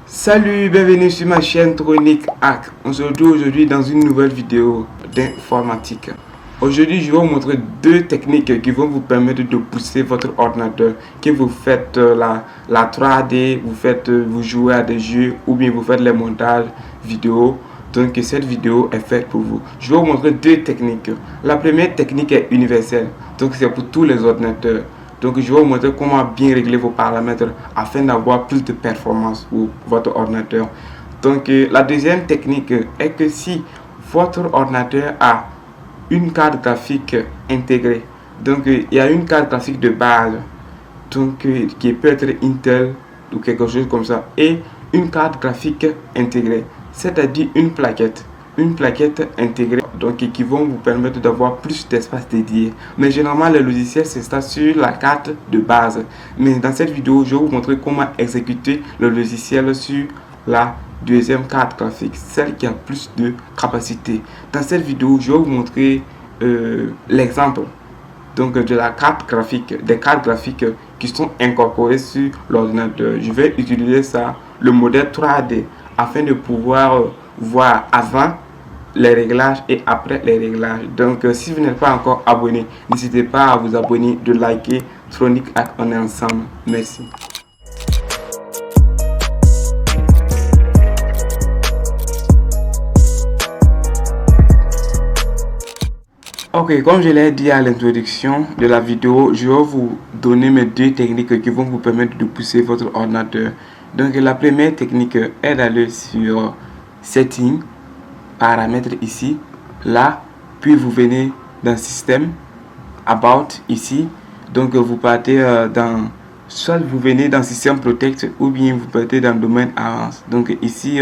Salut, bienvenue sur ma chaîne Tronic Hack. On se retrouve aujourd'hui dans une nouvelle vidéo d'informatique. Aujourd'hui, je vais vous montrer deux techniques qui vont vous permettre de pousser votre ordinateur. Que vous faites la 3D, vous jouez à des jeux ou bien vous faites les montages vidéo. Donc cette vidéo est faite pour vous. Je vais vous montrer deux techniques. La première technique est universelle. Donc c'est pour tous les ordinateurs. Donc je vais vous montrer comment bien régler vos paramètres afin d'avoir plus de performance pour votre ordinateur. Donc la deuxième technique est que si votre ordinateur a une carte graphique intégrée, donc il y a une carte graphique de base, donc qui peut être Intel ou quelque chose comme ça, et une carte graphique intégrée, c'est-à-dire une plaquette intégrée, donc qui vont vous permettre d'avoir plus d'espace dédié. Mais généralement les logiciels s'installent sur la carte de base, mais dans cette vidéo je vais vous montrer comment exécuter le logiciel sur la deuxième carte graphique, celle qui a plus de capacité. Dans cette vidéo je vais vous montrer l'exemple donc de la carte graphique, des cartes graphiques qui sont incorporées sur l'ordinateur. Je vais utiliser ça, le modèle 3D, afin de pouvoir voir avant les réglages et après les réglages. Donc si vous n'êtes pas encore abonné, n'hésitez pas à vous abonner, de liker. Tronic Hack, on est ensemble. Merci. Ok, comme je l'ai dit à l'introduction de la vidéo, je vais vous donner mes deux techniques qui vont vous permettre de pousser votre ordinateur. Donc la première technique est d'aller sur Settings, paramètres ici, là, puis vous venez dans Système, About ici. Donc vous partez dans, soit vous venez dans System Protect ou bien vous partez dans Domaine Avance. Donc ici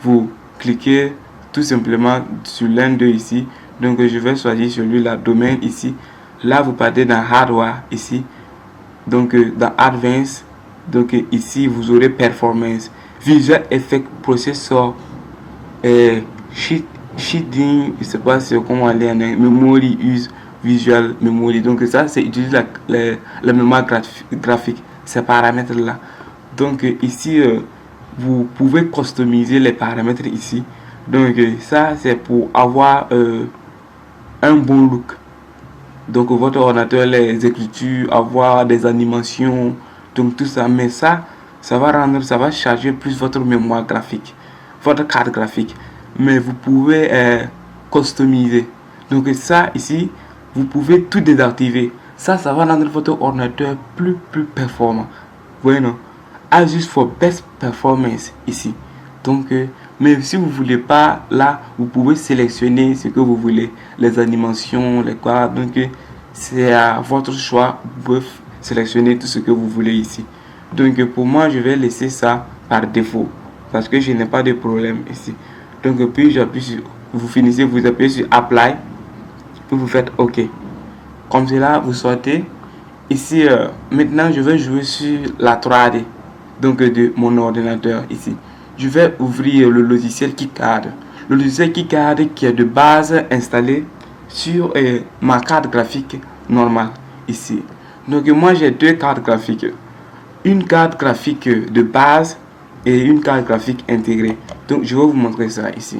vous cliquez tout simplement sur l'un d'eux ici. Donc je vais choisir celui-là, domaine ici. Là vous partez dans Hardware ici. Donc dans Advanced. Donc ici vous aurez Performance, Visual Effect Processor, Shading, je sais pas comment aller en Memory Use Visual Memory. Donc ça c'est utiliser la mémoire graphique, ces paramètres là. Donc ici vous pouvez customiser les paramètres ici. Donc ça c'est pour avoir un bon look. Donc votre ordinateur, les écritures, avoir des animations, donc tout ça. Mais ça va charger plus votre mémoire graphique, votre carte graphique. Mais vous pouvez customiser. Donc ça ici, vous pouvez tout désactiver. Ça va rendre votre ordinateur plus performant. Bueno, Asus for best performance ici. Donc mais si vous voulez pas, là vous pouvez sélectionner ce que vous voulez, les animations, les quoi. Donc c'est à votre choix, vous pouvez sélectionner tout ce que vous voulez ici. Donc pour moi je vais laisser ça par défaut parce que je n'ai pas de problème ici. Donc puis j'appuie sur, vous finissez, vous appuyez sur Apply, puis vous faites OK. Comme cela vous sortez ici. Maintenant je vais jouer sur la 3D donc de mon ordinateur ici. Je vais ouvrir le logiciel KiCad. Le logiciel KiCad qui est de base installé sur ma carte graphique normale ici. Donc moi j'ai deux cartes graphiques. Une carte graphique de base et une carte graphique intégrée. Donc je vais vous montrer ça ici.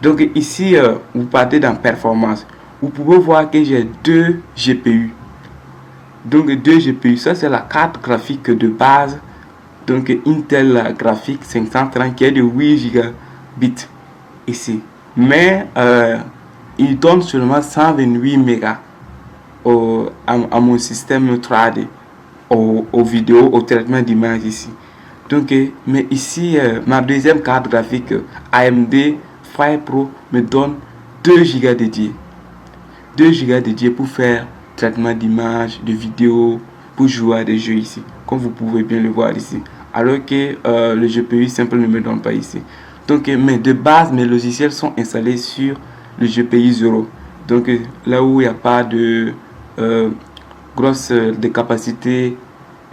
Donc ici vous partez dans Performance. Vous pouvez voir que j'ai deux GPU. Donc deux GPU, ça c'est la carte graphique de base. Donc Intel graphique 530 qui est de 8 gigabits ici. Mais il donne seulement 128 mégas à mon système 3D, aux vidéos, au traitement d'image ici. Donc mais ici ma deuxième carte graphique AMD Fire Pro me donne 2 gigas dédiés. 2 gigas dédiés pour faire traitement d'image, de vidéo, pour jouer à des jeux ici, comme vous pouvez bien le voir ici. Alors que le GPU simple ne me donne pas ici. Donc mais de base mes logiciels sont installés sur le GPU 0. Donc là où il n'y a pas de grosse de capacité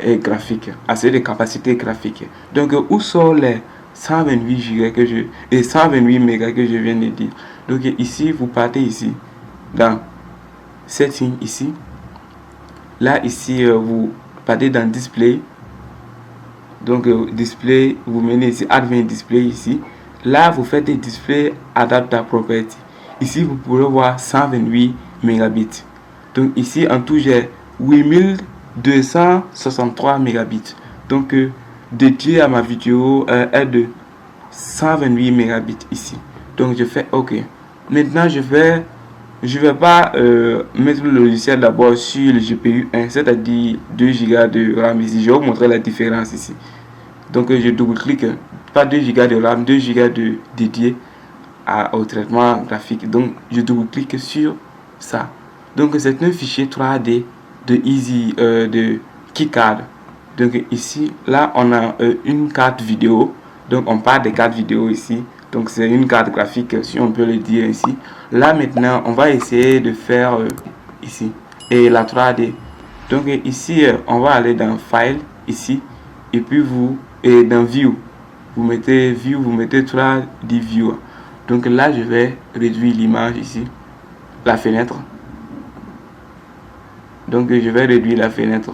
graphique, assez de capacité graphique. Donc où sont les 128 gigas que je et 128 mégas que je viens de dire. Donc ici vous partez ici dans Settings ici. Là ici vous partez dans Display. Donc display, vous menez ici advanced display ici. Là vous faites des display adapter property. Ici vous pourrez voir 128 mégabits. Donc ici en tout j'ai 8263 mégabits. Donc dédié à ma vidéo est de 128 mégabits ici. Donc je fais OK. Maintenant je vais pas mettre le logiciel d'abord sur le GPU 1, c'est-à-dire 2 Go de RAM ici. Je vais vous montrer la différence ici. Donc je double-clique, pas 2 Go de RAM, 2 Go de dédié au traitement graphique. Donc je double-clique sur ça. Donc c'est un fichier 3D de Easy, de KiCad. Donc ici, là on a une carte vidéo. Donc on parle des cartes vidéo ici. Donc c'est une carte graphique, si on peut le dire ici. Là maintenant on va essayer de faire ici et la 3D. Donc ici on va aller dans File ici et puis dans View, vous mettez View, vous mettez 3D View. Donc là je vais réduire l'image ici, la fenêtre. Donc je vais réduire la fenêtre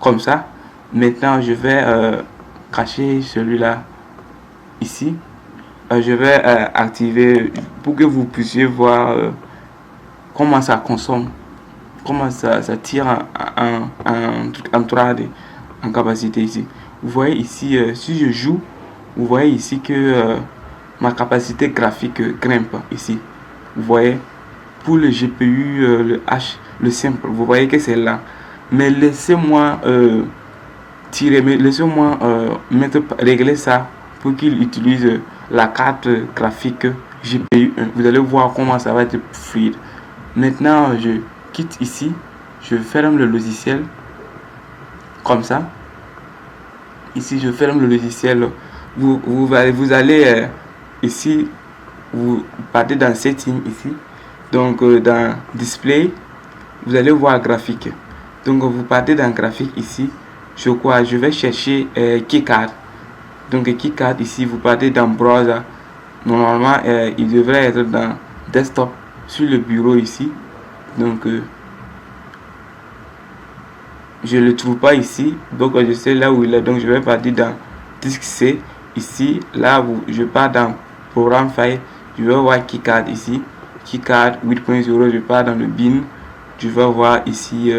comme ça. Maintenant je vais cacher celui-là ici. Je vais activer pour que vous puissiez voir comment ça consomme, comment ça tire en 3D, en capacité ici. Vous voyez ici, si je joue, vous voyez ici que ma capacité graphique grimpe ici. Vous voyez, pour le GPU, le H, le simple, vous voyez que c'est là. Mais laissez-moi laissez-moi régler ça pour qu'il utilise la carte graphique GPU 1. Vous allez voir comment ça va être fluide. Maintenant je quitte ici, je ferme le logiciel comme ça. Ici je ferme le logiciel. Vous allez ici, vous partez dans Setting ici. Donc dans Display, vous allez voir graphique. Donc vous partez dans graphique ici. Je vais chercher KiCad. Donc KiCad ici, vous partez dans Browser. Normalement il devrait être dans Desktop sur le bureau ici. Donc je le trouve pas ici, donc je sais là où il est. Donc je vais partir dans Disque C ici. Là je pars dans Programme File, je vais voir KiCad ici, KiCad 8.0. Je pars dans le bin, je vais voir ici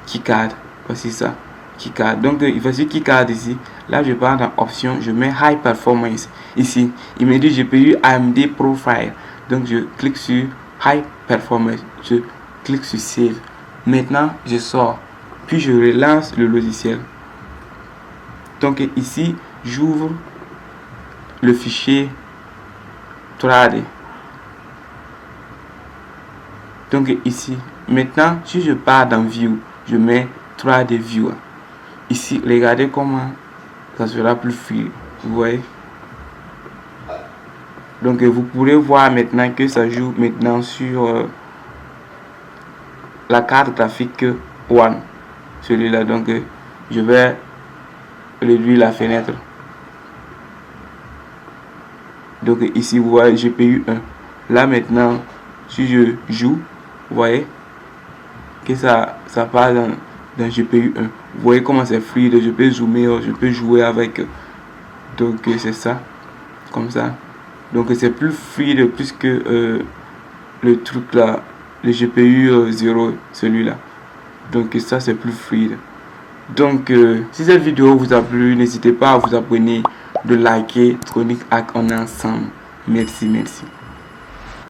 KiCad. Voici ça, KiCad. Donc il faut sur KiCad ici. Là je pars dans Options, je mets High Performance ici. Il me dit GPU AMD Profile. Donc je clique sur High Performance, je clique sur Save. Maintenant je sors, puis je relance le logiciel. Donc ici j'ouvre le fichier 3D. Donc ici maintenant, si je pars dans View, je mets 3D View. Ici regardez comment ça sera plus fluide, vous voyez. Donc vous pourrez voir maintenant que ça joue maintenant sur la carte graphique One, celui-là. Donc je vais réduire la fenêtre. Donc ici vous voyez GPU 1. Là maintenant, si je joue, vous voyez que ça part dans GPU 1. Vous voyez comment c'est fluide. Je peux zoomer, je peux jouer avec. Donc c'est ça, comme ça. Donc c'est plus fluide plus que le truc là, le GPU 0, celui-là. Donc ça c'est plus fluide. Donc si cette vidéo vous a plu, n'hésitez pas à vous abonner, de liker. Tronic Hack, on est ensemble. Merci.